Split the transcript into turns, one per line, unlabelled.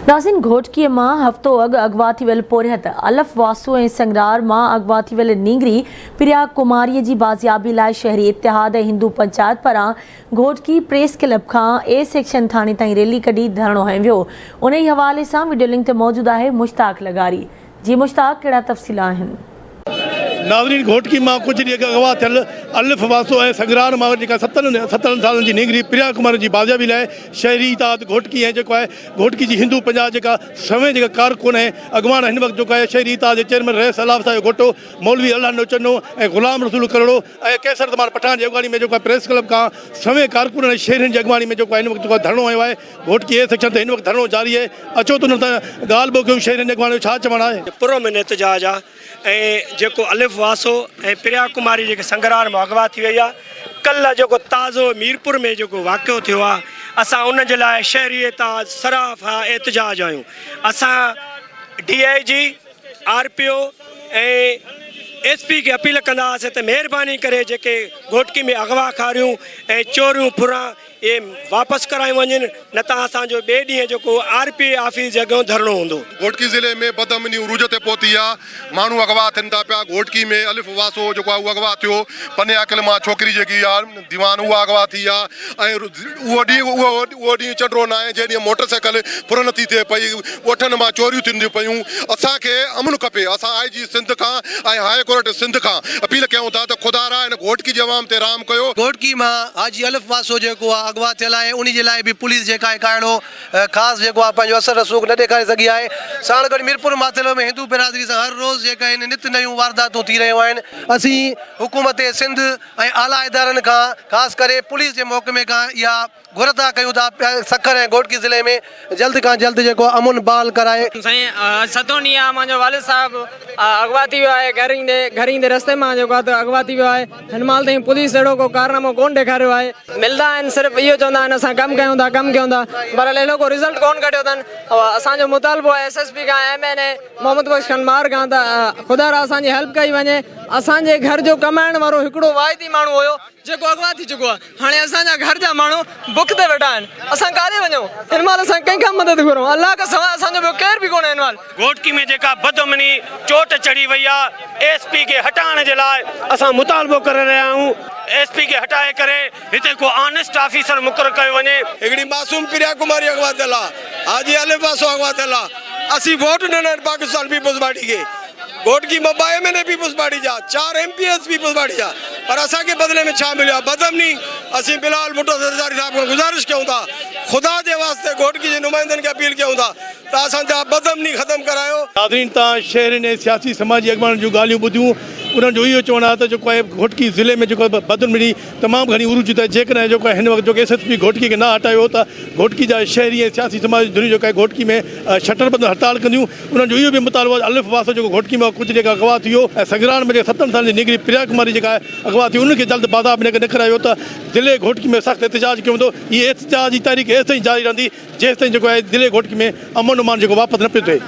नाज़रीन, घोटकीअ मां हफ़्तो अॻु अगवा थी वियल पोरियत अलफ वासु ऐं संगरार मां अगवा थी वियल नींगरी प्रिया कुमारीअ जी बाज़ियाबी लाइ शहरी इतिहाद ऐं हिंदू पंचायत पारां घोटकी प्रेस क्लब खां ए सेक्शन थाणे ताईं रैली कढी धरणो हंयो वियो। उन ई हवाले सां वीडियो लिंक ते मौजूदु आहे मुश्ताक लगारी। जी मुश्ताक, कहिड़ा तफ़सील आहिनि?
नाज़रीन, घोटकी में कुछ ॾींहं अगवा थियल अलिफ वासो ऐं संगरार में जेका 17 साल की नींगरी प्रिया कुमार की बाज़ियाबी लाइ शहरी इतिहाद घोटकी ऐं जेको आहे घोटकी की हिंदू पंजाब जेका समय जेका कारकुन ऐं अॻवान हिन वक़्तु जेको आहे शहरी इतिहाद जे चेयरमैन रहे सलाब साहिब घोटो मौलवी अल्लाह नौचनो ऐं ग़ुलाम रसूल करोड़ो ऐं कैसर तमान पठान जी अॻवानी में जेको प्रेस क्लब का समय कारकुन ऐं शहरनि जी अॻवानी में जेको हिन वक़्तु धरणो आयो आहे। घोटकी ए सेक्शन ते हिन वक़्तु धरणो जारी आहे। अचो त न त ॻाल्हि ॿो कयूं शहरनि जे अॻवानी जो छा चवणु आहे।
पूरो में एहतजाज आहे ऐं जेको अलिफ वासो ऐं प्रिया कुमारी जेके संगरार में अगवा थी वई आहे। कल्ह जेको ताज़ो मीरपुर में जेको वाक़ियो थियो आहे, असां उन जे लाइ शहरी इतिहाद सराफ़ एहतजाज आहियूं। असां DIG RPO ऐं SP खे अपील कंदासीं त महिरबानी करे जेके घोटकी में अगवा खारियूं ऐं चोरियूं फुरा ये वापसि करायूं वञनि, न त असांजो ॿिए ॾींहुं जेको RPA ऑफिस जे अॻियां धरणो हूंदो।
घोटकी ज़िले में बदअमनी उरूज ते पहुती आहे। माण्हू अगवा थियनि था पिया। घोटकी में अलिफ वासो जेको आहे उहो अगवा थियो। पन्ने अकिल मां छोकिरी जेकी आहे दीवान उहा अगवा थी आहे ऐं उहो ॾींहुं चंडो न आहे जंहिं ॾींहुं मोटरसाइकिल फुर नथी थिए पई, ॻोठनि मां चोरियूं थींदियूं पियूं। असांखे अमन खपे। असां IG सिंध खां ऐं हाई कोर्ट सिंध खां अपील कयूं था त ख़ुदा हिन घोटकी जे अवाम ते राम कयो।
घोटकी मां हाजी अलिफ वासो जेको आहे अगवा थियल आहे, उन जे लाइ बि पुलिस जेका आहे काइड़ो ख़ासि जेको आहे पंहिंजो असर रसूख़ न ॾेखारे सघी आहे। साण गॾु मीरपुर माथिलो में हिंदू बिरादरी सां हर रोज़ जेका आहिनि नित नयूं वारदातूं थी रहियूं आहिनि। असीं हुकूमत सिंध ऐं आला इदारनि खां ख़ासि करे पुलिस जे महकमे खां इहा घुर था कयूं था सखर ऐं घोटकी ज़िले में जल्द खां जल्द जेको अमुन बहाल कराए।
साईं सतो ॾींहुं आहे मुंहिंजो वालिद साहिबु अगवा थी वियो आहे। घर ईंदे रस्ते मां जेको आहे अगवा थी वियो आहे। हिन महिल ताईं पुलिस अहिड़ो को कारनामो कोन ॾेखारियो आहे। मिलंदा आहिनि, सिर्फ़ु इहो चवंदा आहिनि असां कमु कयूं था पर अहिड़ो को रिज़ल्ट कोन कढियो अथनि। असांजो मुतालबो आहे SSP खां MNA मोहम्मद बख्श खनमार खां त ख़ुदा असांजी हेल्प कई वञे। असांजे घर जो कमाइण वारो हिकिड़ो वाइदी माण्हू हुयो जेको अगवा थी चुको आहे। हाणे असांजा घर जा माण्हू बुख ते वेठा आहिनि। असां काॾे वञूं? हिन महिल असां कंहिंखां मदद घुरूं? अलाह खां सवाइ असांजो ॿियो केर बि कोन्हे। हिन महिल
घोटकी में जेका बदअमनी चोट चढ़ी वई आहे, SP खे हटाइण जे लाइ असां मुतालबो करे रहिया आहियूं। SP खे हटाए करे हिते को ऑनेस्ट ऑफिसर मुक़ररु कयो वञे।
हिकिड़ी मासूम प्रिया कुमारी अगवा थियल आहे, हाजी अलिफ वासो अगवा थियल आहे। असीं वोट ॾिना आहिनि पाकिस्तान पीपल्स पार्टी खे। घोटकी में 2 MNA पीपल्स पार्टी जा, 4 MPs पीपल्स पार्टी जा, पर असांखे बदले में छा मिलियो आहे? बदअमनी। असीं बिलाल भुट्टो ज़रदारी साहिब खां गुज़ारिश कयूं था, ख़ुदा जे वास्ते घोटकी जे नुमाइंदनि खे अपील कयूं था त असांजा बदअमनी ख़तमु करायो।
नाज़रीन, तव्हां शहरनि ऐं सियासी समाजी अॻवान जूं ॻाल्हियूं ॿुधियूं। उन्हनि जो इहो चवणु आहे त जेको आहे घोटकी ज़िले में जेको बदअमनी तमामु घणी उरूज त जेकॾहिं जेको आहे हिन वक़्तु जेको SSP घोटकी खे न हटायो त घोटकी जा शहरी ऐं सियासी समाज धुरियूं जेको आहे घोटकी में शटरबंद हड़ताल कंदियूं। उन्हनि जो इहो बि मुतालबो आहे अलिफ वासो जेको घोटकी में कुझु जेका अगवा थियो ऐं संगरार में जेका 17 साल जी निकिरी प्रिया कुमारी जेका आहे अगवा थी, उनखे जल्द बाज़ाब में न करायो त ज़िले घोटकी में सख़्तु एहतजाज कयो वेंदो। इहे एहतजाज जी तारीख़ हेसि ताईं जारी रहंदी जेसि ताईं जेको आहे ज़िले घोटकी में अमन उमान जेको वापसि न पियो थिए।